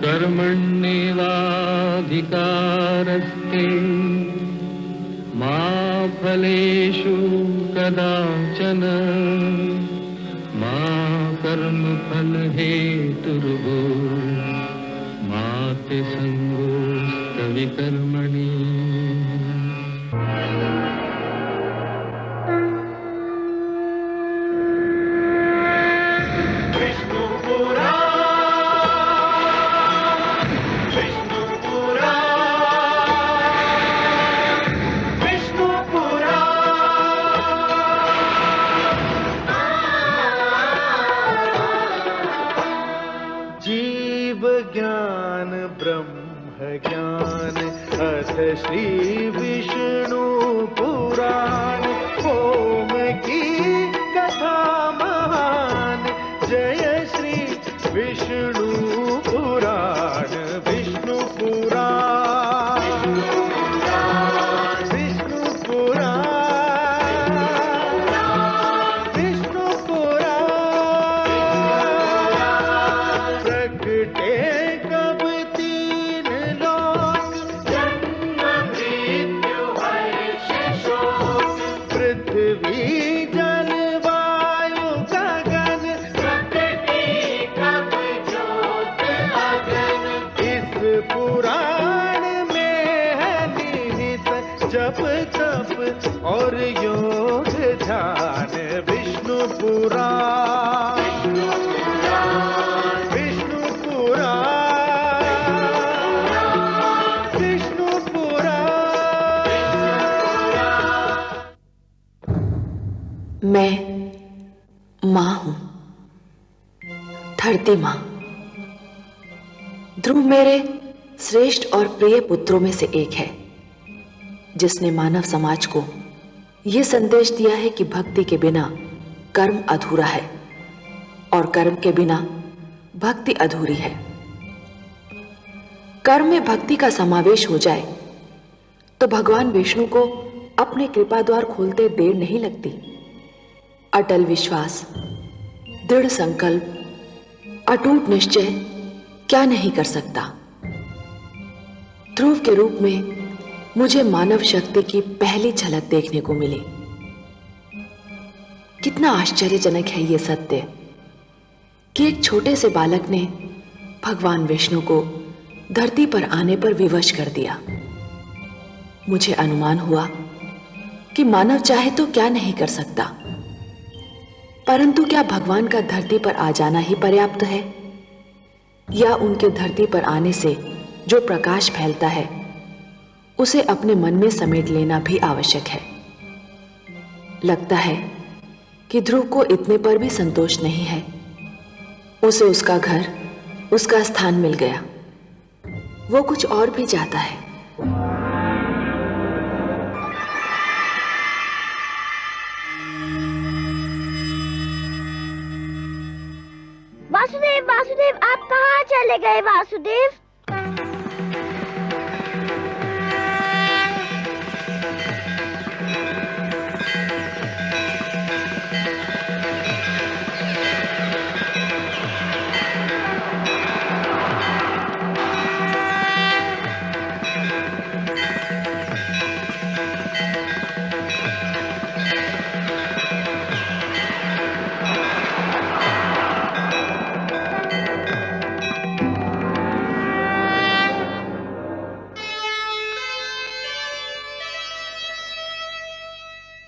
कर्मण्येवाधिकारस्ते मा फलेषु कदाचन मा कर्मफलहेतुर्भो मा ते संगोऽस्तविकर्मणि। ज्ञान ब्रह्म ज्ञान अथ श्री विष्णु पुराण ओम की कथा महान जय श्री विष्णु पुराण विष्णु पुराण विष्णु पुराण विष्णु पुराण प्रकटे और योग ध्यान विष्णु पुराण विष्णु पुराण विष्णु पुराण। मैं मां हूं, धरती मां। ध्रुव मेरे श्रेष्ठ और प्रिय पुत्रों में से एक है, जिसने मानव समाज को यह संदेश दिया है कि भक्ति के बिना कर्म अधूरा है और कर्म के बिना भक्ति अधूरी है। कर्म में भक्ति का समावेश हो जाए तो भगवान विष्णु को अपने कृपा द्वार खोलते देर नहीं लगती। अटल विश्वास, दृढ़ संकल्प, अटूट निश्चय क्या नहीं कर सकता। ध्रुव के रूप में मुझे मानव शक्ति की पहली झलक देखने को मिली। कितना आश्चर्यजनक है यह सत्य कि एक छोटे से बालक ने भगवान विष्णु को धरती पर आने पर विवश कर दिया। मुझे अनुमान हुआ कि मानव चाहे तो क्या नहीं कर सकता, परंतु क्या भगवान का धरती पर आ जाना ही पर्याप्त है, या उनके धरती पर आने से जो प्रकाश फैलता है उसे अपने मन में समेट लेना भी आवश्यक है। लगता है कि ध्रुव को इतने पर भी संतोष नहीं है। उसे उसका घर, उसका स्थान मिल गया। वो कुछ और भी चाहता है। वासुदेव, वासुदेव, आप कहाँ चले गए वासुदेव?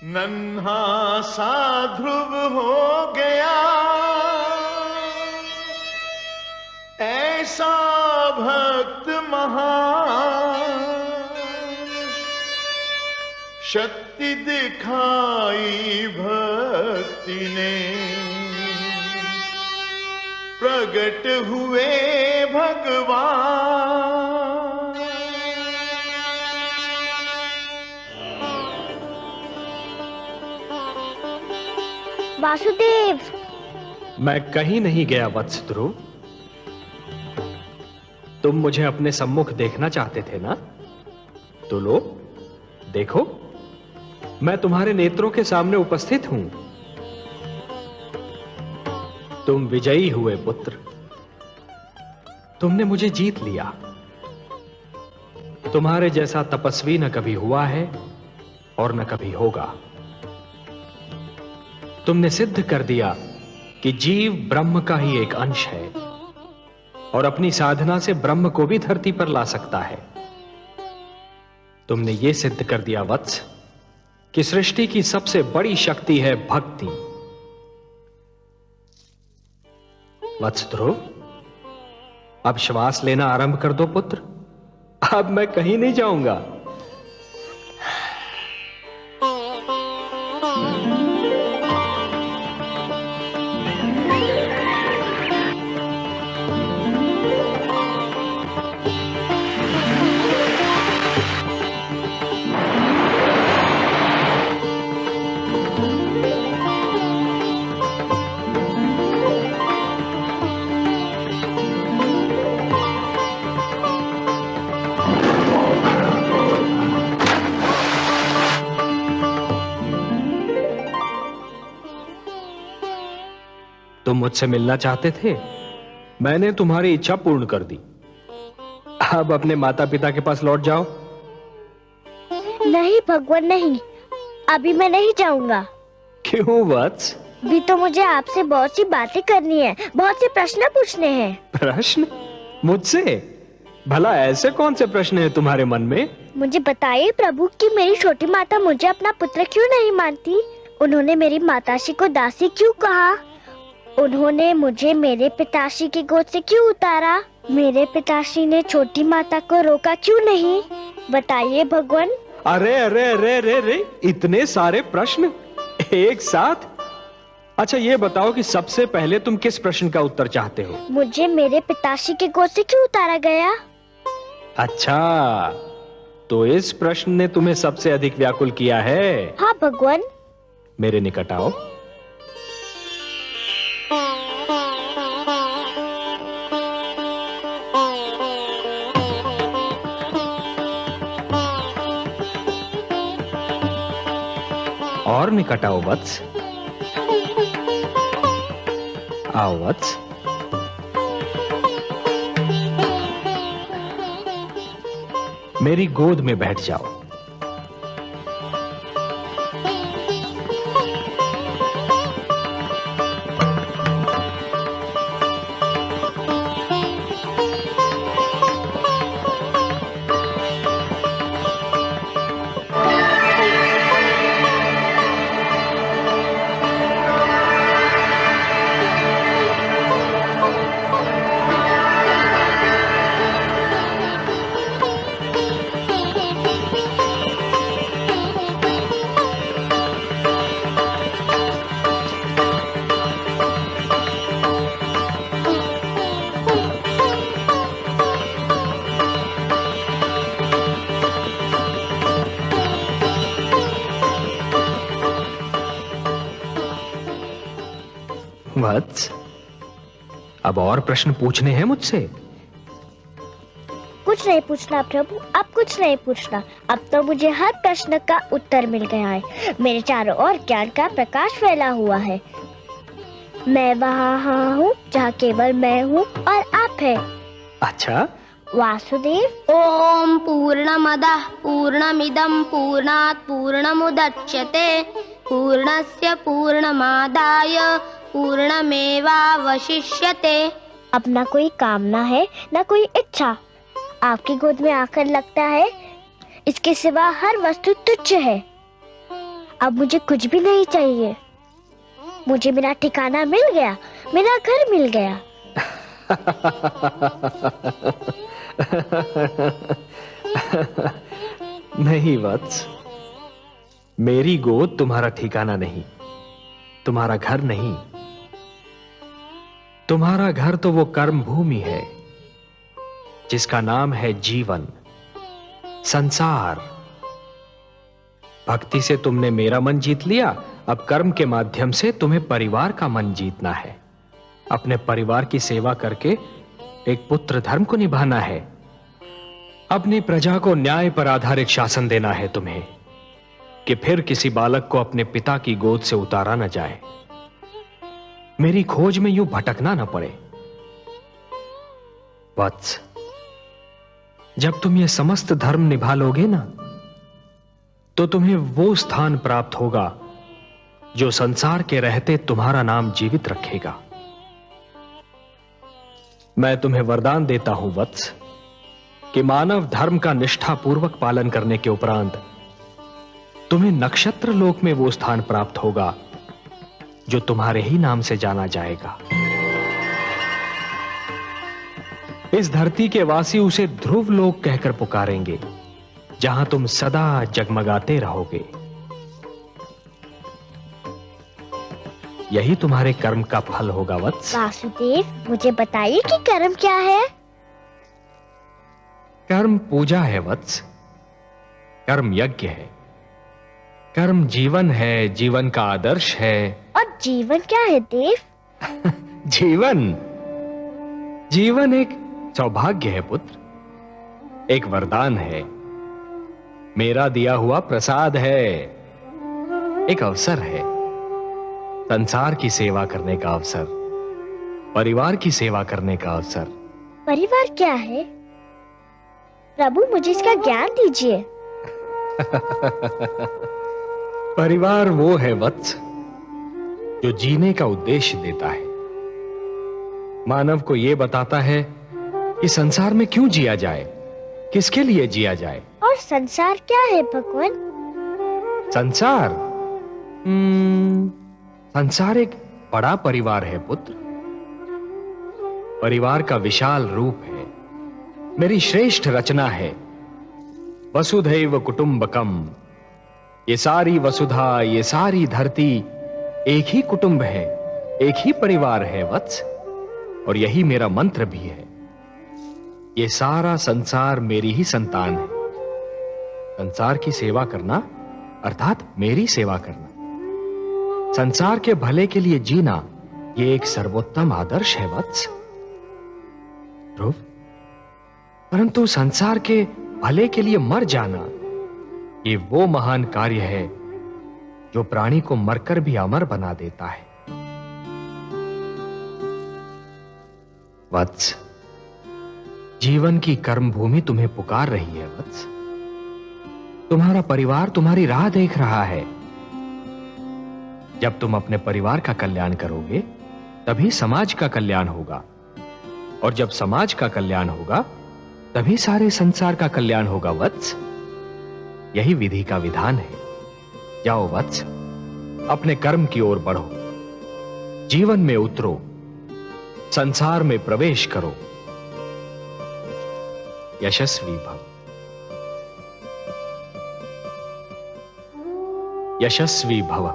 नन्हा सा ध्रुव हो गया, ऐसा भक्त महान, शक्ति दिखाई भक्ति ने, प्रगट हुए भगवान। वासुदेव, मैं कहीं नहीं गया वत्स ध्रुव। तुम मुझे अपने सम्मुख देखना चाहते थे ना? तो लो, देखो, मैं तुम्हारे नेत्रों के सामने उपस्थित हूं। तुम विजयी हुए पुत्र। तुमने मुझे जीत लिया। तुम्हारे जैसा तपस्वी न कभी हुआ है और न कभी होगा। तुमने सिद्ध कर दिया कि जीव ब्रह्म का ही एक अंश है और अपनी साधना से ब्रह्म को भी धरती पर ला सकता है। तुमने यह सिद्ध कर दिया वत्स कि सृष्टि की सबसे बड़ी शक्ति है भक्ति। वत्स ध्रुव, अब श्वास लेना आरंभ कर दो पुत्र। अब मैं कहीं नहीं जाऊंगा। तुम मुझसे मिलना चाहते थे, मैंने तुम्हारी इच्छा पूर्ण कर दी। अब अपने माता पिता के पास लौट जाओ। नहीं भगवान नहीं, अभी मैं नहीं जाऊंगा। क्यों वत्स? भी तो मुझे आपसे बहुत सी बातें करनी है, बहुत से प्रश्न पूछने हैं। प्रश्न? मुझसे? भला ऐसे कौन से प्रश्न हैं तुम्हारे मन में? मुझे बताइए प्रभु कि मेरी छोटी माता मुझे अपना पुत्र क्यों नहीं मानती? उन्होंने मेरी माताश्री को दासी क्यों कहा? उन्होंने मुझे मेरे पिताश्री की गोद से क्यों उतारा? मेरे पिताश्री ने छोटी माता को रोका क्यों नहीं? बताइए भगवान। अरे अरे अरे अरे अरे, इतने सारे प्रश्न एक साथ? अच्छा ये बताओ कि सबसे पहले तुम किस प्रश्न का उत्तर चाहते हो? मुझे मेरे पिताश्री की गोद से क्यों उतारा गया? अच्छा, तो इस प्रश्न ने तुम्हें सबसे अधिक व्याकुल किया है? हाँ भगवान। मेरे निकट आओ। और निकट आओ वत्स। आओ वत्स। मेरी गोद में बैठ जाओ। वत्स, अब और प्रश्न पूछने हैं मुझसे? कुछ नहीं पूछना प्रभु, अब कुछ नहीं पूछना। अब तो मुझे हर प्रश्न का उत्तर मिल गया है। मेरे चारों ओर ज्ञान का प्रकाश फैला हुआ है। मैं वहाँ हूँ जहाँ केवल मैं हूँ और आप है। अच्छा वासुदेव। ओम पूर्णमदः पूर्णमिदं पूर्णात् पूर्णमुदच्यते पूर्णस्य पूर्णमादाय पूर्णमेवावशिष्यते। अब ना कोई कामना है ना कोई इच्छा। आपकी गोद में आकर लगता है इसके सिवा हर वस्तु तुच्छ है। अब मुझे कुछ भी नहीं चाहिए। मुझे मेरा ठिकाना मिल गया, मेरा घर मिल गया। नहीं वत्स, मेरी गोद तुम्हारा ठिकाना नहीं, तुम्हारा घर नहीं। तुम्हारा घर तो वो कर्म भूमि है जिसका नाम है जीवन, संसार। भक्ति से तुमने मेरा मन जीत लिया, अब कर्म के माध्यम से तुम्हें परिवार का मन जीतना है। अपने परिवार की सेवा करके एक पुत्र धर्म को निभाना है। अपनी प्रजा को न्याय पर आधारित शासन देना है तुम्हें, कि फिर किसी बालक को अपने पिता की गोद से उतारा न जाए, मेरी खोज में यूं भटकना न पड़े। वत्स, जब तुम ये समस्त धर्म निभा लोगे ना, तो तुम्हें वो स्थान प्राप्त होगा जो संसार के रहते तुम्हारा नाम जीवित रखेगा। मैं तुम्हें वरदान देता हूं वत्स कि मानव धर्म का निष्ठापूर्वक पालन करने के उपरांत तुम्हें नक्षत्र लोक में वो स्थान प्राप्त होगा जो तुम्हारे ही नाम से जाना जाएगा। इस धरती के वासी उसे ध्रुव लोक कहकर पुकारेंगे, जहां तुम सदा जगमगाते रहोगे। यही तुम्हारे कर्म का फल होगा वत्स। वासुदेव, मुझे बताइए कि कर्म क्या है? कर्म पूजा है वत्स, कर्म यज्ञ है, कर्म जीवन है, जीवन का आदर्श है। और जीवन क्या है देव? जीवन एक सौभाग्य है पुत्र, एक वरदान है, मेरा दिया हुआ प्रसाद है, एक अवसर है, संसार की सेवा करने का अवसर, परिवार की सेवा करने का अवसर। परिवार क्या है? प्रभु, मुझे इसका ज्ञान दीजिए। परिवार वो है वत्स जो जीने का उद्देश्य देता है, मानव को यह बताता है कि संसार में क्यों जिया जाए, किसके लिए जिया जाए। और संसार क्या है भगवान? संसार संसार एक बड़ा परिवार है पुत्र, परिवार का विशाल रूप है, मेरी श्रेष्ठ रचना है। वसुधैव कुटुंबकम, ये सारी वसुधा, ये सारी धरती एक ही कुटुंब है, एक ही परिवार है वत्स, और यही मेरा मंत्र भी है। ये सारा संसार मेरी ही संतान है। संसार की सेवा करना अर्थात मेरी सेवा करना, संसार के भले के लिए जीना, ये एक सर्वोत्तम आदर्श है वत्स। ध्रुव, परंतु संसार के भले के लिए मर जाना, ये वो महान कार्य है जो प्राणी को मरकर भी अमर बना देता है। वत्स, जीवन की कर्म भूमि तुम्हें पुकार रही है वत्स। तुम्हारा परिवार तुम्हारी राह देख रहा है। जब तुम अपने परिवार का कल्याण करोगे, तभी समाज का कल्याण होगा, और जब समाज का कल्याण होगा, तभी सारे संसार का कल्याण होगा वत्स। यही विधि का विधान है। जाओ वत्स, अपने कर्म की ओर बढ़ो, जीवन में उतरो, संसार में प्रवेश करो। यशस्वी भव, यशस्वी भव।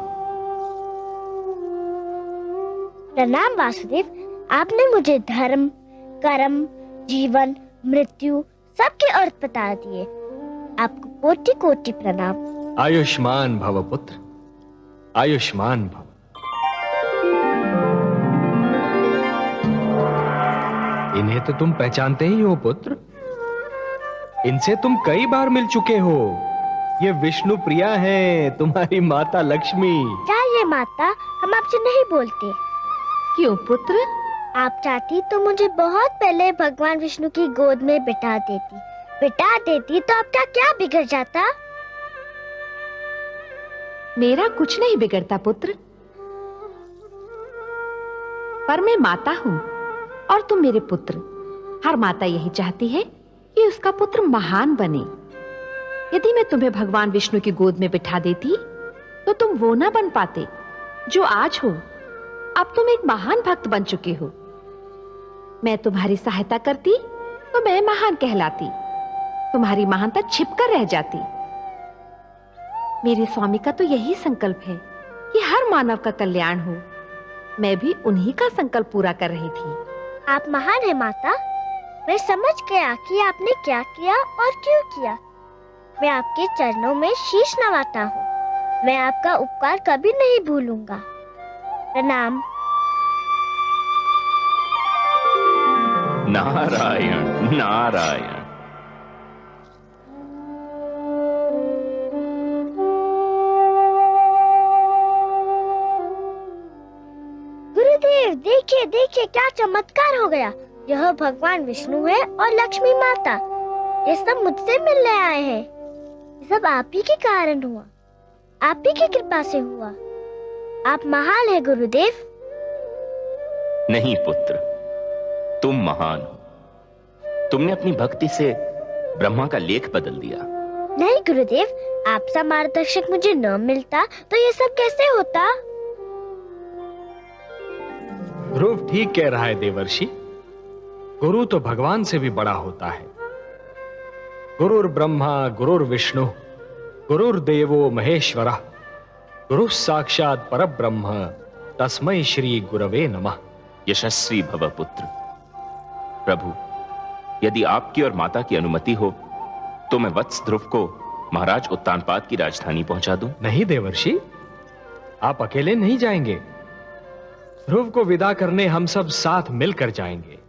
प्रणाम वासुदेव, आपने मुझे धर्म, कर्म, जीवन, मृत्यु सबके अर्थ बता दिए। आपको कोटि कोटि प्रणाम। आयुष्मान भव पुत्र, आयुष्मान भव। इन्हें तो तुम पहचानते ही हो पुत्र, इनसे तुम कई बार मिल चुके हो। ये विष्णु प्रिया हैं, तुम्हारी माता लक्ष्मी। क्या ये माता? हम आपसे नहीं बोलते। क्यों पुत्र? आप चाहती तो मुझे बहुत पहले भगवान विष्णु की गोद में बिठा देती तो आपका क्या बिगड़ जाता? मेरा कुछ नहीं बिगड़ता पुत्र, पर मैं माता हूं और तुम मेरे पुत्र। हर माता यही चाहती है कि उसका पुत्र महान बने। यदि मैं तुम्हें भगवान विष्णु की गोद में बिठा देती तो तुम वो ना बन पाते जो आज हो। अब तुम एक महान भक्त बन चुके हो। मैं तुम्हारी सहायता करती तो मैं महान कहलाती, तुम्हारी महानता छिपकर रह जाती। मेरे स्वामी का तो यही संकल्प है कि हर मानव का कल्याण हो। मैं भी उन्हीं का संकल्प पूरा कर रही थी। आप महान है माता। मैं समझ गया कि आपने क्या किया और क्यों किया। मैं आपके चरणों में शीश नवाता हूँ। मैं आपका उपकार कभी नहीं भूलूंगा। प्रणाम। नारायण नारायण। गुरुदेव देखिए देखिए, ये क्या चमत्कार हो गया। यह भगवान विष्णु है और लक्ष्मी माता, ये सब मुझसे मिलने आए हैं। ये सब आप ही के कारण हुआ, आप ही की कृपा से हुआ। आप महान है गुरुदेव। नहीं पुत्र, तुम महान हो। तुमने अपनी भक्ति से ब्रह्मा का लेख बदल दिया। नहीं गुरुदेव, आपसा मार्गदर्शक मुझे न मिलता तो ये सब कैसे होता। ध्रुव ठीक कह रहा है देवर्षि। गुरु तो भगवान से भी बड़ा होता है। गुरुर ब्रह्मा गुरुर विष्णु गुरुर्देवो महेश्वरः गुरु साक्षात परब्रह्म तस्मै श्री गुरवे नमः। यशस्वी भव पुत्र। प्रभु, यदि आपकी और माता की अनुमति हो तो मैं वत्स ध्रुव को महाराज उत्तानपाद की राजधानी पहुंचा दूं। नहीं देवर्षि, आप अकेले नहीं जाएंगे। ध्रुव को विदा करने हम सब साथ मिलकर जाएंगे।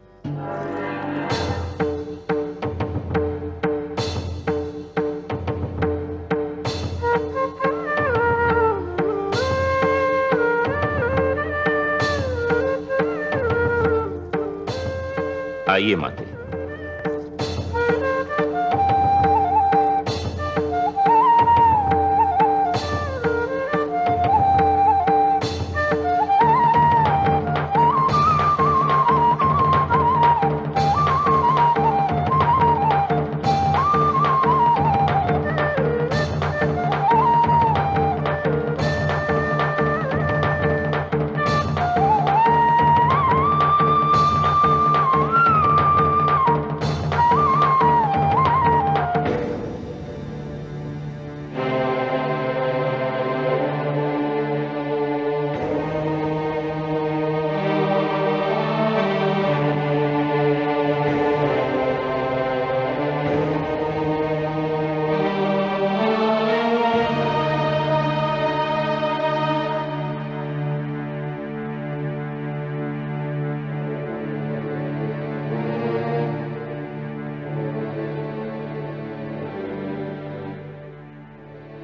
आइए माते।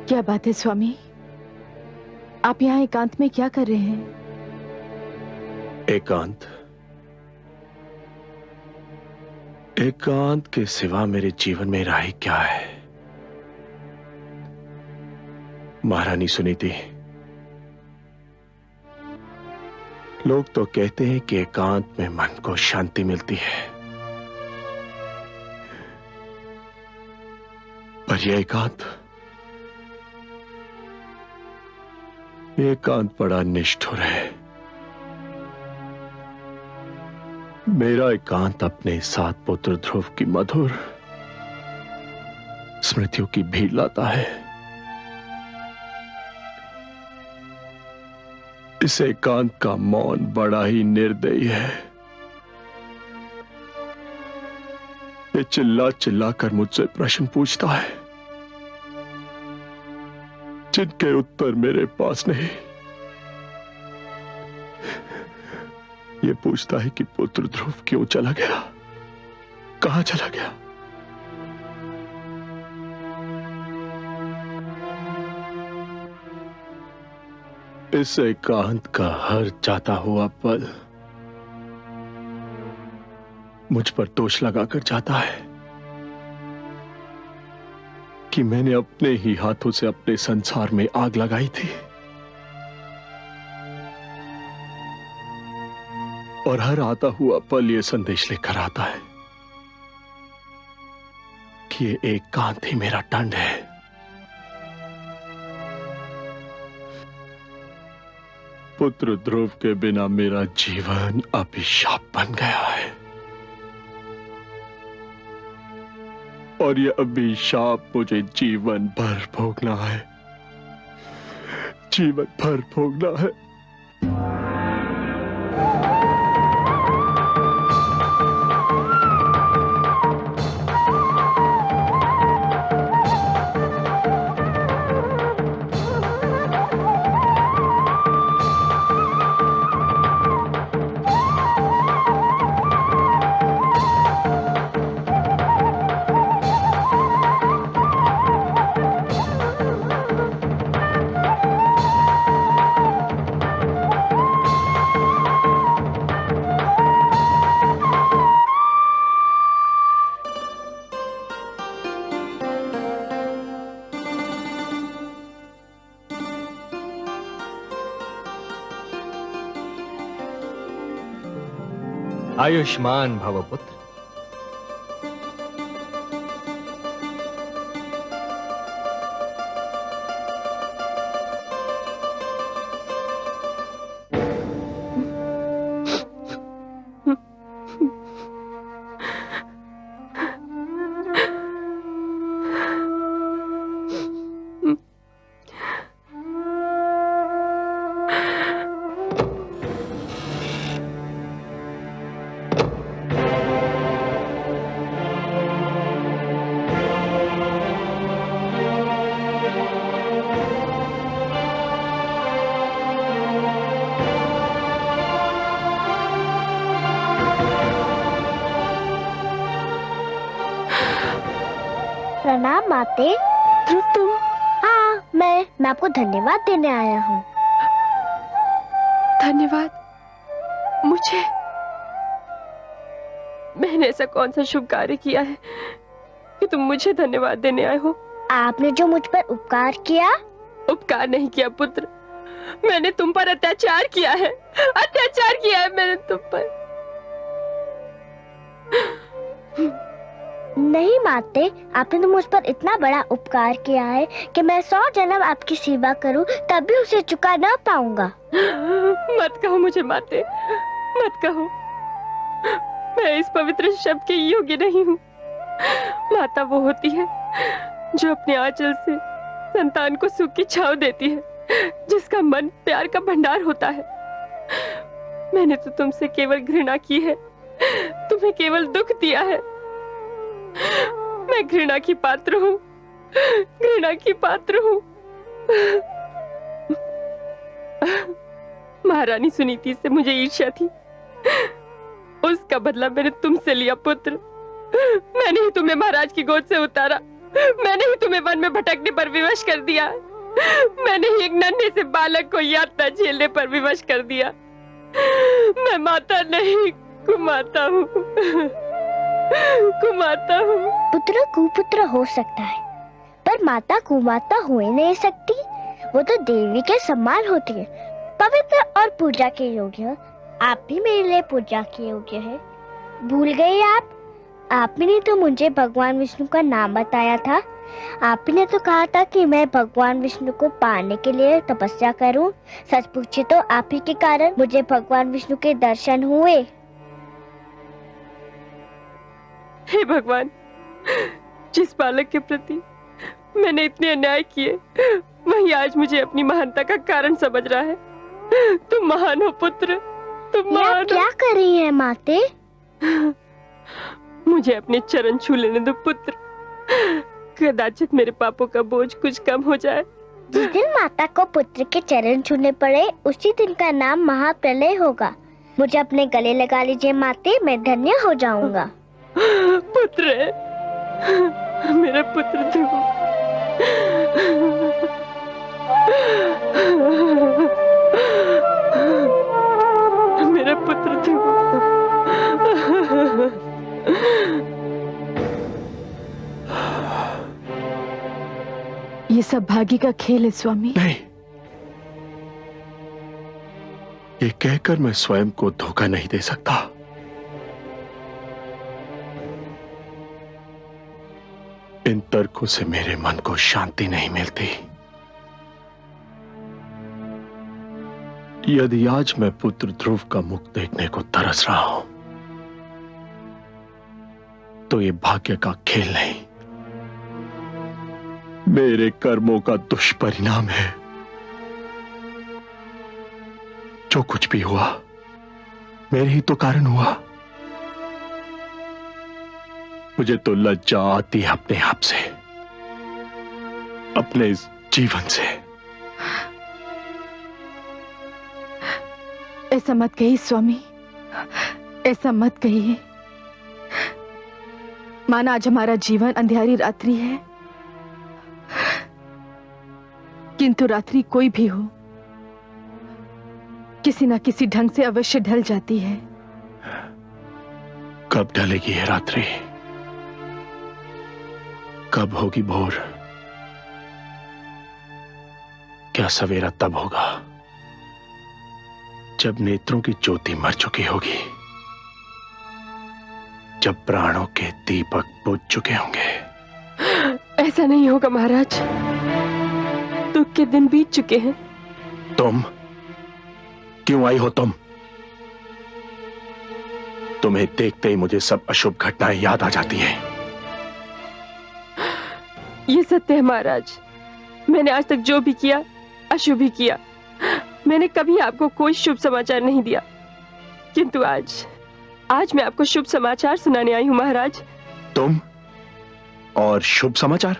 क्या बात है स्वामी, आप यहाँ एकांत में क्या कर रहे हैं? एकांत? एकांत के सिवा मेरे जीवन में राह क्या है? महारानी सुनीति, लोग तो कहते हैं कि एकांत में मन को शांति मिलती है, पर यह एकांत बड़ा निष्ठुर है। मेरा एकांत अपने साथ पुत्र ध्रुव की मधुर स्मृतियों की भीड़ लाता है। इस एकांत का मौन बड़ा ही निर्दयी है। ये चिल्ला चिल्ला कर मुझसे प्रश्न पूछता है जिनके उत्तर मेरे पास नहीं। ये पूछता है कि पुत्र ध्रुव क्यों चला गया, कहां चला गया। इस एकांत का हर जाता हुआ पल मुझ पर दोष लगाकर जाता है कि मैंने अपने ही हाथों से अपने संसार में आग लगाई थी, और हर आता हुआ पल ये संदेश लेकर आता है कि ये एकांत ही मेरा दंड है। पुत्र ध्रुव के बिना मेरा जीवन अभिशाप बन गया है, और यह अभिशाप मुझे जीवन भर भोगना है, जीवन भर भोगना है। आयुष्मान भव पुत्र। प्रणाम माते। ध्रुव तुम? हाँ, मैं आपको धन्यवाद देने आया हूँ। धन्यवाद? मुझे? मैंने ऐसा कौन सा शुभ कार्य किया है कि तुम मुझे धन्यवाद देने आए हो? आपने जो मुझ पर उपकार किया। उपकार नहीं किया पुत्र, मैंने तुम पर अत्याचार किया है। अत्याचार किया है मैंने तुम पर। नहीं माते, आपने तो मुझ पर इतना बड़ा उपकार किया है कि मैं 100 जन्म आपकी सेवा करूं तब भी उसे चुका ना पाऊंगा। मत कहो मुझे माते, मत कहो। मैं इस पवित्र शब्द के योग्य नहीं हूँ। माता वो होती है जो अपने आंचल से संतान को सुख की छांव देती है, जिसका मन प्यार का भंडार होता है। मैंने तो तुमसे केवल घृणा की है, तुम्हें केवल दुख दिया है। मैं घृणा की पात्र हूँ, घृणा की पात्र हूँ। महारानी सुनीति से मुझे ईर्ष्या थी, उसका बदला मैंने तुमसे लिया पुत्र। मैंने ही तुम्हें महाराज की गोद से उतारा, मैंने ही तुम्हें वन में भटकने पर विवश कर दिया, मैंने ही एक नन्हे से बालक को यातना झेलने पर विवश कर दिया। मैं माता नहीं, कुमाता हूँ, कुमाता हूँ। पुत्र कुपुत्र हो सकता है, पर माता कुमाता हो ही नहीं सकती। वो तो देवी के समान होती है, पवित्र और पूजा के योग्य। आप भी मेरे लिए पूजा के योग्य है। भूल गए आप? आपने तो मुझे भगवान विष्णु का नाम बताया था। आपने तो कहा था कि मैं भगवान विष्णु को पाने के लिए तपस्या करूं। सच पूछे तो आप ही के कारण मुझे भगवान विष्णु के दर्शन हुए। हे भगवान, जिस बालक के प्रति मैंने इतने अन्याय किए, वही आज मुझे अपनी महानता का कारण समझ रहा है। तुम महान हो पुत्र, तुम महान हो। क्या कर रही है माते? मुझे अपने चरण छू लेने दो पुत्र, कदाचित मेरे पापों का बोझ कुछ कम हो जाए। जिस दिन माता को पुत्र के चरण छूने पड़े, उसी दिन का नाम महाप्रलय होगा। मुझे अपने गले लगा लीजिए माते, मैं धन्य हो जाऊंगा। पुत्र, मेरा पुत्र ध्रुव। मेरा पुत्र ध्रुव। ये सब भाग्य का खेल है स्वामी। नहीं, ये कहकर मैं स्वयं को धोखा नहीं दे सकता। इन तर्कों से मेरे मन को शांति नहीं मिलती। यदि आज मैं पुत्र ध्रुव का मुख देखने को तरस रहा हूं, तो ये भाग्य का खेल नहीं, मेरे कर्मों का दुष्परिणाम है। जो कुछ भी हुआ मेरे ही तो कारण हुआ। मुझे तो लज्जा आती है अपने आप से, अपने इस जीवन से। ऐसा मत कहिए स्वामी, ऐसा मत कहिए। माना आज हमारा जीवन अंधेरी रात्रि है, किंतु रात्रि कोई भी हो, किसी न किसी ढंग से अवश्य ढल जाती है। कब ढलेगी ये रात्रि? कब होगी भोर? क्या सवेरा तब होगा जब नेत्रों की ज्योति मर चुकी होगी, जब प्राणों के दीपक बुझ चुके होंगे। ऐसा नहीं होगा महाराज, दुख के दिन बीत चुके हैं। तुम क्यों आई हो? तुम्हें देखते ही मुझे सब अशुभ घटनाएं याद आ जाती हैं। ये सत्य है महाराज, मैंने आज तक जो भी किया अशुभ ही किया। मैंने कभी आपको कोई शुभ समाचार नहीं दिया, किंतु आज मैं आपको शुभ समाचार सुनाने आई हूं महाराज। तुम और शुभ समाचार?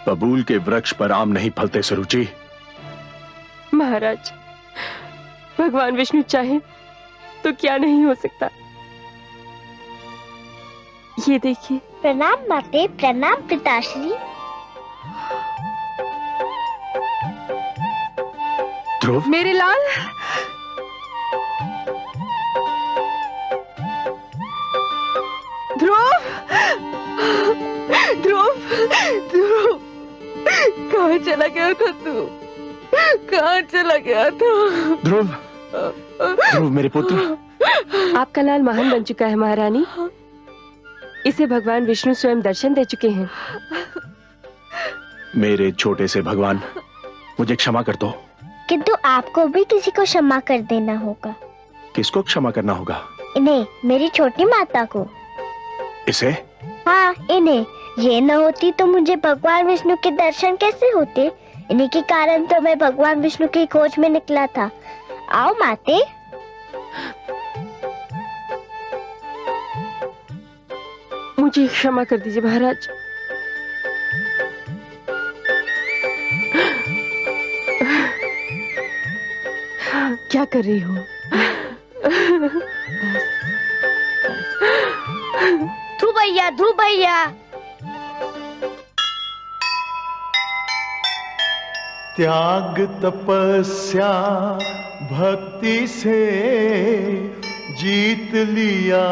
बबूल के वृक्ष पर आम नहीं फलते सुरुचि। महाराज, भगवान विष्णु चाहे तो क्या नहीं हो सकता। ये देखिए। प्रणाम माते, प्रणाम पिताश्री। ध्रुव, मेरे लाल। ध्रुव, ध्रुव, ध्रुव, कहाँ चला गया था तू? कहाँ चला गया था? ध्रुव, ध्रुव मेरे पुत्र। आपका लाल महान बन चुका है महारानी। इसे भगवान विष्णु स्वयं दर्शन दे चुके हैं। मेरे छोटे से भगवान, मुझे क्षमा कर दो। किंतु आपको भी किसी को क्षमा कर देना होगा। किसको क्षमा करना होगा? इन्हें, मेरी छोटी माता को। इसे? हाँ, इन्हें। ये न होती तो मुझे भगवान विष्णु के दर्शन कैसे होते? इन्हीं के कारण तो मैं भगवान विष्णु की खोज में निकला था। आओ माते। मुझे क्षमा कर दीजिए महाराज। क्या कर रही हो? ध्रुव भैया, ध्रुव भैया। त्याग तपस्या भक्ति से जीत लिया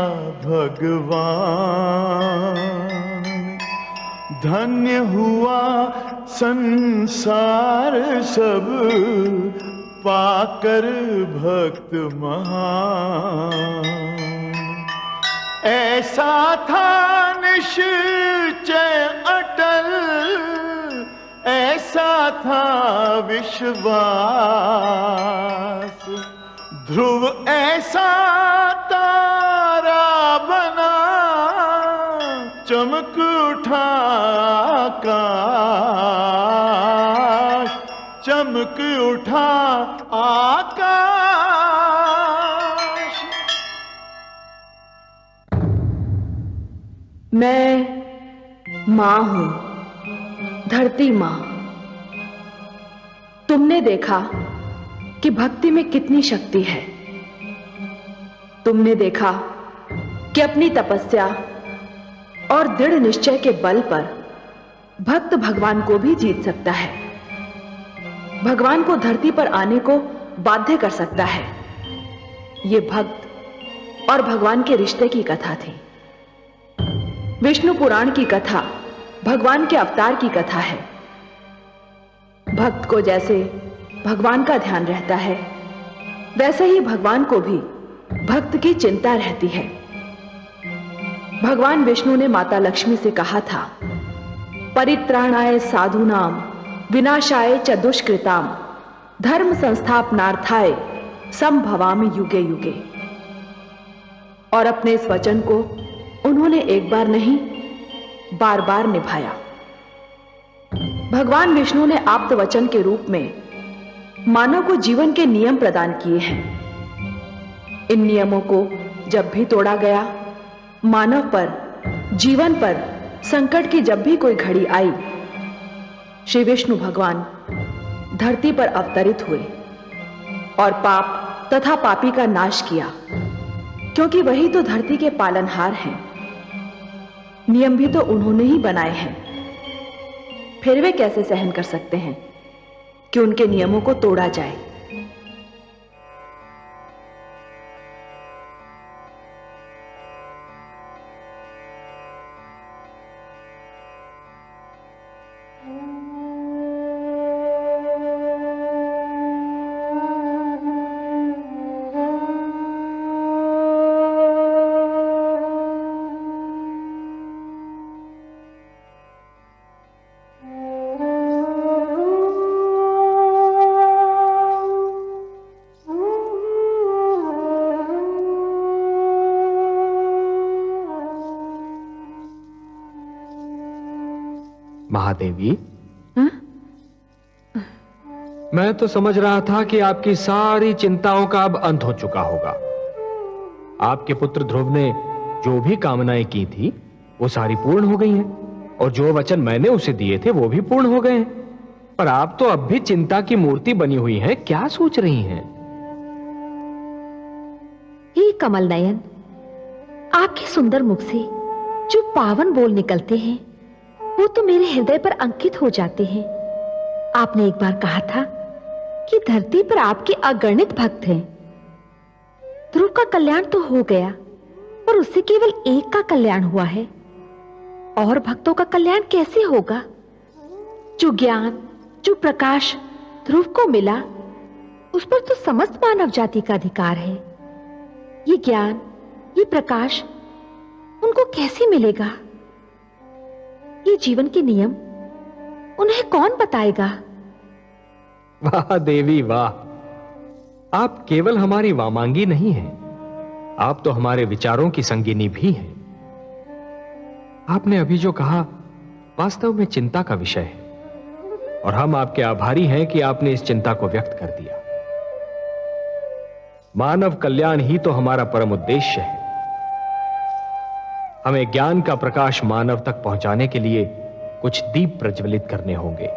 भगवान। धन्य हुआ संसार सब पाकर भक्त महान। ऐसा था निश्चय अटल, ऐसा था विश्वास। ध्रुव ऐसा तारा बना, चमक उठा आकाश, चमक उठा आकाश। मैं मां हूं, धरती मां। तुमने देखा कि भक्ति में कितनी शक्ति है। तुमने देखा कि अपनी तपस्या और दृढ़ निश्चय के बल पर भक्त भगवान को भी जीत सकता है, भगवान को धरती पर आने को बाध्य कर सकता है। यह भक्त और भगवान के रिश्ते की कथा थी। विष्णु पुराण की कथा भगवान के अवतार की कथा है। भक्त को जैसे भगवान का ध्यान रहता है, वैसे ही भगवान को भी भक्त की चिंता रहती है। भगवान विष्णु ने माता लक्ष्मी से कहा था, परित्राणाय साधूनाम विनाशाय च दुष्कृताम धर्म संस्थापनार्थाय संभवामि युगे युगे। और अपने इस वचन को उन्होंने एक बार नहीं, बार बार निभाया। भगवान विष्णु ने आप्त वचन के रूप में मानव को जीवन के नियम प्रदान किए हैं। इन नियमों को जब भी तोड़ा गया, मानव पर, जीवन पर संकट की जब भी कोई घड़ी आई, श्री विष्णु भगवान धरती पर अवतरित हुए और पाप तथा पापी का नाश किया, क्योंकि वही तो धरती के पालनहार हैं। नियम भी तो उन्होंने ही बनाए हैं, फिर वे कैसे सहन कर सकते हैं कि उनके नियमों को तोड़ा जाए। महादेवी, मैं तो समझ रहा था कि आपकी सारी चिंताओं का अब अंत हो चुका होगा। आपके पुत्र ध्रुव ने जो भी कामनाएं की थी वो सारी पूर्ण हो गई हैं, और जो वचन मैंने उसे दिए थे वो भी पूर्ण हो गए हैं। पर आप तो अब भी चिंता की मूर्ति बनी हुई हैं। क्या सोच रही हैं? हे कमल नयन, आपके सुंदर मुख से जो पावन बोल निकलते हैं वो तो मेरे हृदय पर अंकित हो जाते हैं। आपने एक बार कहा था कि धरती पर आपके अगणित भक्त हैं। ध्रुव का कल्याण तो हो गया, पर उससे केवल एक का कल्याण हुआ है, और भक्तों का कल्याण कैसे होगा? जो ज्ञान, जो प्रकाश ध्रुव को मिला, उस पर तो समस्त मानव जाति का अधिकार है। ये ज्ञान, ये प्रकाश उनको कैसे मिलेगा? ये जीवन के नियम उन्हें कौन बताएगा? वाह देवी वाह, आप केवल हमारी वामांगी नहीं हैं, आप तो हमारे विचारों की संगिनी भी हैं। आपने अभी जो कहा वास्तव में चिंता का विषय है, और हम आपके आभारी हैं कि आपने इस चिंता को व्यक्त कर दिया। मानव कल्याण ही तो हमारा परम उद्देश्य है। हमें ज्ञान का प्रकाश मानव तक पहुंचाने के लिए कुछ दीप प्रज्वलित करने होंगे।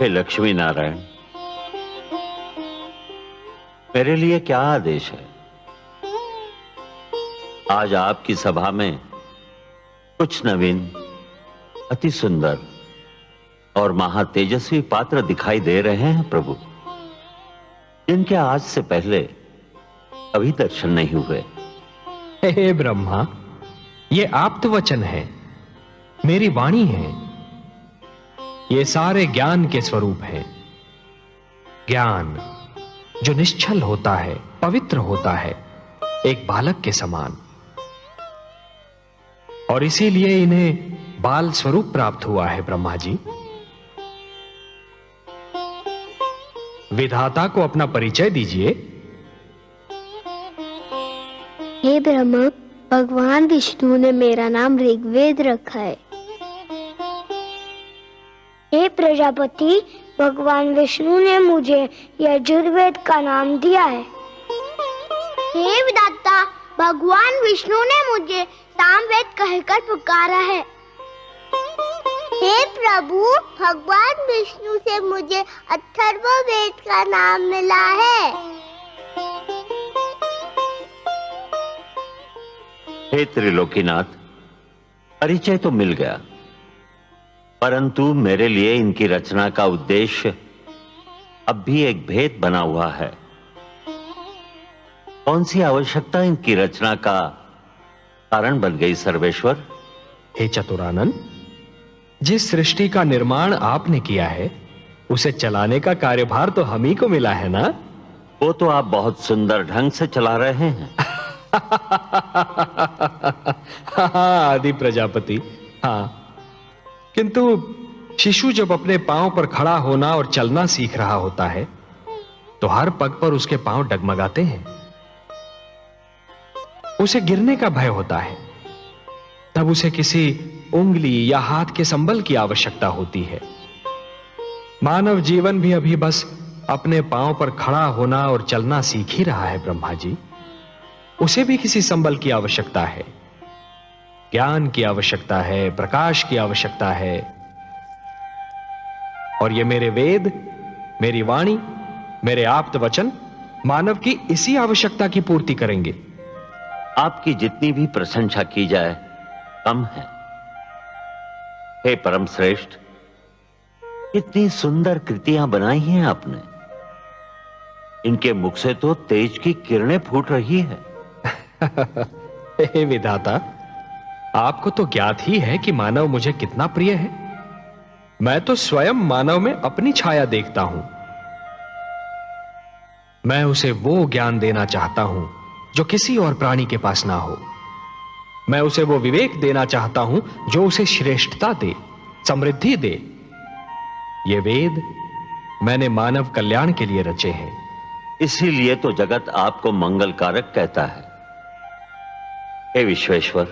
लक्ष्मी नारायण, मेरे लिए क्या आदेश है? आज आपकी सभा में कुछ नवीन, अति सुंदर और महातेजस्वी पात्र दिखाई दे रहे हैं प्रभु, जिनके आज से पहले अभी दर्शन नहीं हुए। हे ब्रह्मा, ये आप्त वचन है, मेरी वाणी है। ये सारे ज्ञान के स्वरूप हैं। ज्ञान जो निश्चल होता है, पवित्र होता है, एक बालक के समान, और इसीलिए इन्हें बाल स्वरूप प्राप्त हुआ है। ब्रह्मा जी, विधाता को अपना परिचय दीजिए। हे ब्रह्मा, भगवान विष्णु ने मेरा नाम ऋग्वेद रखा है। हे प्रजापति, भगवान विष्णु ने मुझे यजुर्वेद का नाम दिया है। हे विधाता, भगवान विष्णु ने मुझे सामवेद कहकर पुकारा है। हे प्रभु, भगवान विष्णु से मुझे अथर्ववेद का नाम मिला है। हे त्रिलोकीनाथ, परिचय तो मिल गया, परंतु मेरे लिए इनकी रचना का उद्देश्य अब भी एक भेद बना हुआ है। कौन सी आवश्यकता इनकी रचना का कारण बन गई सर्वेश्वर? हे चतुरानन, जिस सृष्टि का निर्माण आपने किया है उसे चलाने का कार्यभार तो हम ही को मिला है ना? वो तो आप बहुत सुंदर ढंग से चला रहे हैं। आदि प्रजापति, हाँ, किंतु शिशु जब अपने पांव पर खड़ा होना और चलना सीख रहा होता है तो हर पग पर उसके पांव डगमगाते हैं। उसे गिरने का भय होता है, तब उसे किसी उंगली या हाथ के संबल की आवश्यकता होती है। मानव जीवन भी अभी बस अपने पांव पर खड़ा होना और चलना सीख ही रहा है ब्रह्मा जी। उसे भी किसी संबल की आवश्यकता है, ज्ञान की आवश्यकता है, प्रकाश की आवश्यकता है। और ये मेरे वेद, मेरी वाणी, मेरे आप्त वचन मानव की इसी आवश्यकता की पूर्ति करेंगे। आपकी जितनी भी प्रशंसा की जाए कम है। हे परम श्रेष्ठ, कितनी सुंदर कृतियां बनाई हैं आपने। इनके मुख से तो तेज की किरणें फूट रही है। हे विधाता, आपको तो ज्ञात ही है कि मानव मुझे कितना प्रिय है। मैं तो स्वयं मानव में अपनी छाया देखता हूं। मैं उसे वो ज्ञान देना चाहता हूं जो किसी और प्राणी के पास ना हो। मैं उसे वो विवेक देना चाहता हूं जो उसे श्रेष्ठता दे, समृद्धि दे। ये वेद मैंने मानव कल्याण के लिए रचे हैं। इसीलिए तो जगत आपको मंगलकारक कहता है। हे विश्वेश्वर,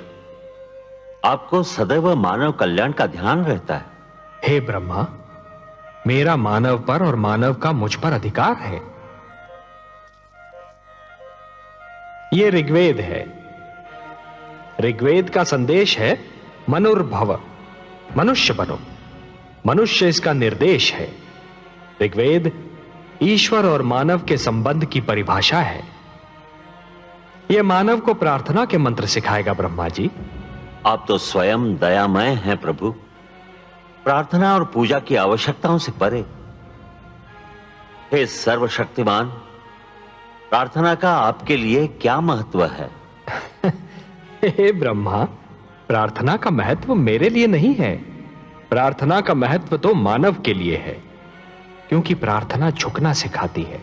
आपको सदैव मानव कल्याण का ध्यान रहता है। हे ब्रह्मा, मेरा मानव पर और मानव का मुझ पर अधिकार है। ये ऋग्वेद है। ऋग्वेद का संदेश है मनुर्भव, मनुष्य बनो। मनुष्य इसका निर्देश है। ऋग्वेद ईश्वर और मानव के संबंध की परिभाषा है। यह मानव को प्रार्थना के मंत्र सिखाएगा ब्रह्मा जी। आप तो स्वयं दयामय हैं प्रभु, प्रार्थना और पूजा की आवश्यकताओं से परे। हे सर्वशक्तिमान, प्रार्थना का आपके लिए क्या महत्व है? हे ब्रह्मा, प्रार्थना का महत्व मेरे लिए नहीं है। प्रार्थना का महत्व तो मानव के लिए है, क्योंकि प्रार्थना झुकना सिखाती है।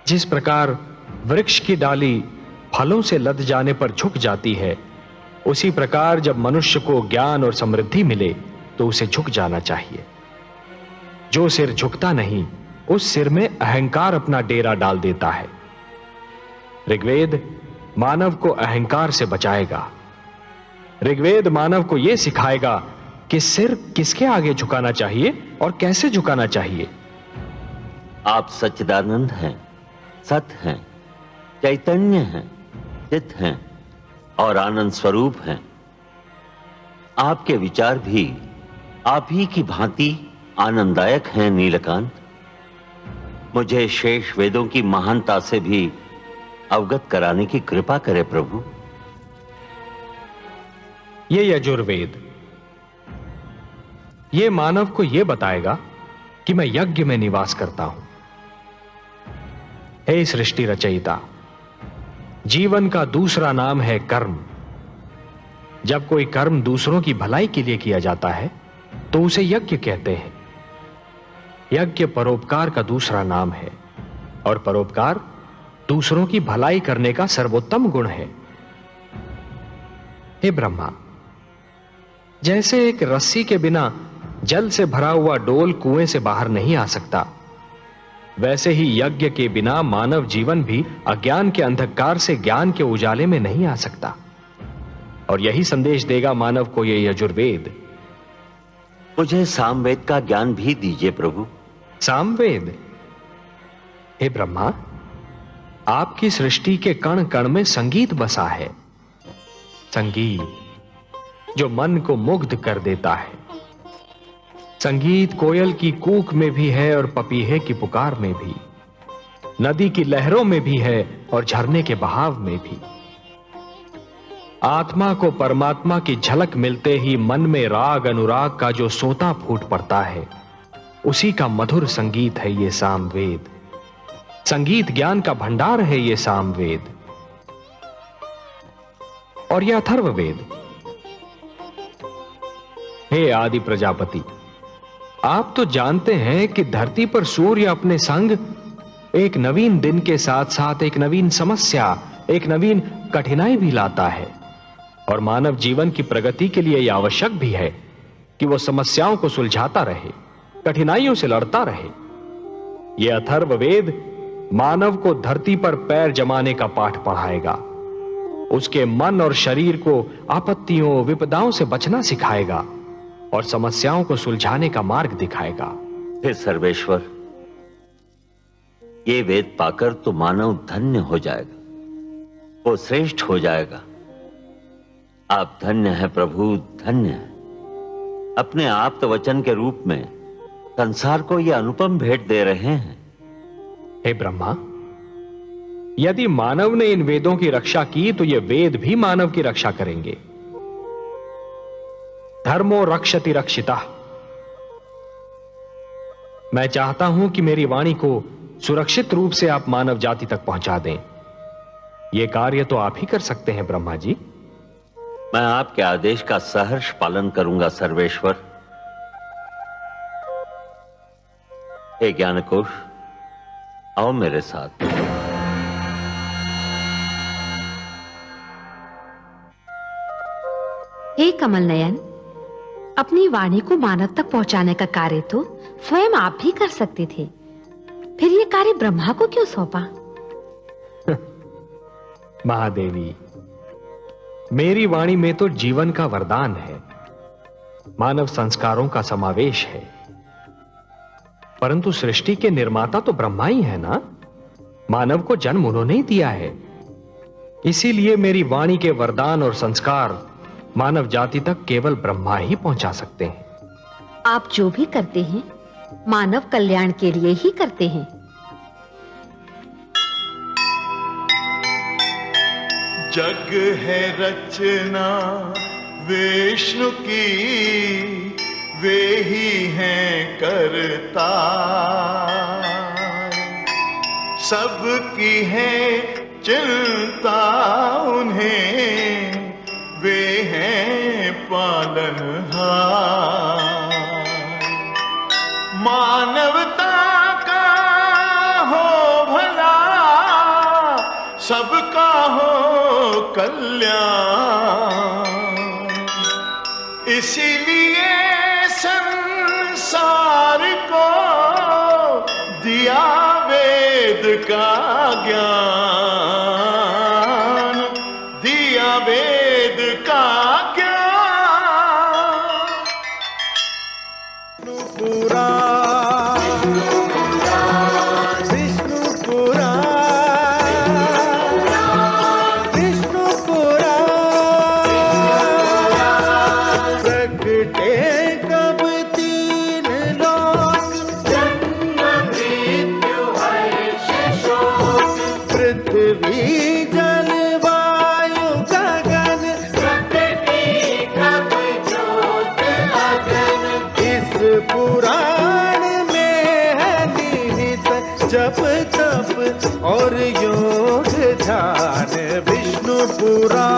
जिस प्रकार वृक्ष की डाली फलों से लद जाने पर झुक जाती है, उसी प्रकार जब मनुष्य को ज्ञान और समृद्धि मिले तो उसे झुक जाना चाहिए। जो सिर झुकता नहीं, उस सिर में अहंकार अपना डेरा डाल देता है। ऋग्वेद मानव को अहंकार से बचाएगा। ऋग्वेद मानव को यह सिखाएगा कि सिर किसके आगे झुकाना चाहिए और कैसे झुकाना चाहिए। आप सच्चिदानंद हैं, सत हैं, चैतन्य हैं, चित हैं और आनंद स्वरूप हैं। आपके विचार भी आप ही की भांति आनंददायक हैं नीलकांत। मुझे शेष वेदों की महानता से भी अवगत कराने की कृपा करे प्रभु। ये यजुर्वेद, ये मानव को यह बताएगा कि मैं यज्ञ में निवास करता हूं। हे सृष्टि रचयिता, जीवन का दूसरा नाम है कर्म। जब कोई कर्म दूसरों की भलाई के लिए किया जाता है तो उसे यज्ञ कहते हैं। यज्ञ परोपकार का दूसरा नाम है और परोपकार दूसरों की भलाई करने का सर्वोत्तम गुण है। हे ब्रह्मा, जैसे एक रस्सी के बिना जल से भरा हुआ डोल कुएं से बाहर नहीं आ सकता, वैसे ही यज्ञ के बिना मानव जीवन भी अज्ञान के अंधकार से ज्ञान के उजाले में नहीं आ सकता। और यही संदेश देगा मानव को यह यजुर्वेद। मुझे सामवेद का ज्ञान भी दीजिए प्रभु। सामवेद? हे ब्रह्मा, आपकी सृष्टि के कण कण में संगीत बसा है। संगीत जो मन को मुग्ध कर देता है। संगीत कोयल की कूक में भी है और पपीहे की पुकार में भी, नदी की लहरों में भी है और झरने के बहाव में भी। आत्मा को परमात्मा की झलक मिलते ही मन में राग अनुराग का जो सोता फूट पड़ता है, उसी का मधुर संगीत है ये सामवेद। संगीत ज्ञान का भंडार है ये सामवेद। और यह अथर्ववेद। हे आदि प्रजापति, आप तो जानते हैं कि धरती पर सूर्य अपने संग एक नवीन दिन के साथ साथ एक नवीन समस्या, एक नवीन कठिनाई भी लाता है। और मानव जीवन की प्रगति के लिए यह आवश्यक भी है कि वह समस्याओं को सुलझाता रहे, कठिनाइयों से लड़ता रहे। ये अथर्ववेद मानव को धरती पर पैर जमाने का पाठ पढ़ाएगा, उसके मन और शरीर को आपत्तियों विपदाओं से बचना सिखाएगा और समस्याओं को सुलझाने का मार्ग दिखाएगा। हे सर्वेश्वर, ये वेद पाकर तो मानव धन्य हो जाएगा, वो श्रेष्ठ हो जाएगा। आप धन्य हैं प्रभु, धन्य हैं। अपने आप्त वचन के रूप में संसार को यह अनुपम भेंट दे रहे हैं। हे ब्रह्मा, यदि मानव ने इन वेदों की रक्षा की तो ये वेद भी मानव की रक्षा करेंगे। धर्मो रक्षति रक्षिता। मैं चाहता हूं कि मेरी वाणी को सुरक्षित रूप से आप मानव जाति तक पहुंचा दें। यह कार्य तो आप ही कर सकते हैं ब्रह्मा जी। मैं आपके आदेश का सहर्ष पालन करूंगा सर्वेश्वर। हे ज्ञानकोश, आओ मेरे साथ। हे कमल नयन, अपनी वाणी को मानव तक पहुंचाने का कार्य तो स्वयं आप भी कर सकते थे, फिर ये कार्य ब्रह्मा को क्यों सौंपा? महादेवी, मेरी वाणी में तो जीवन का वरदान है, मानव संस्कारों का समावेश है, परंतु सृष्टि के निर्माता तो ब्रह्मा ही है ना। मानव को जन्म उन्होंने ही दिया है, इसीलिए मेरी वाणी के वरदान और संस्कार मानव जाति तक केवल ब्रह्मा ही पहुंचा सकते हैं। आप जो भी करते हैं मानव कल्याण के लिए ही करते हैं। जग है रचना विष्णु की, वे ही हैं करता, सबकी है चिंता उन्हें, वे हैं पालनहार। मानवता का हो भला, सबका हो कल्याण, इसीलिए संसार को दिया वेद का ज्ञान, दिया वेद का ज्ञान। और योग ध्यान, विष्णु पुराण।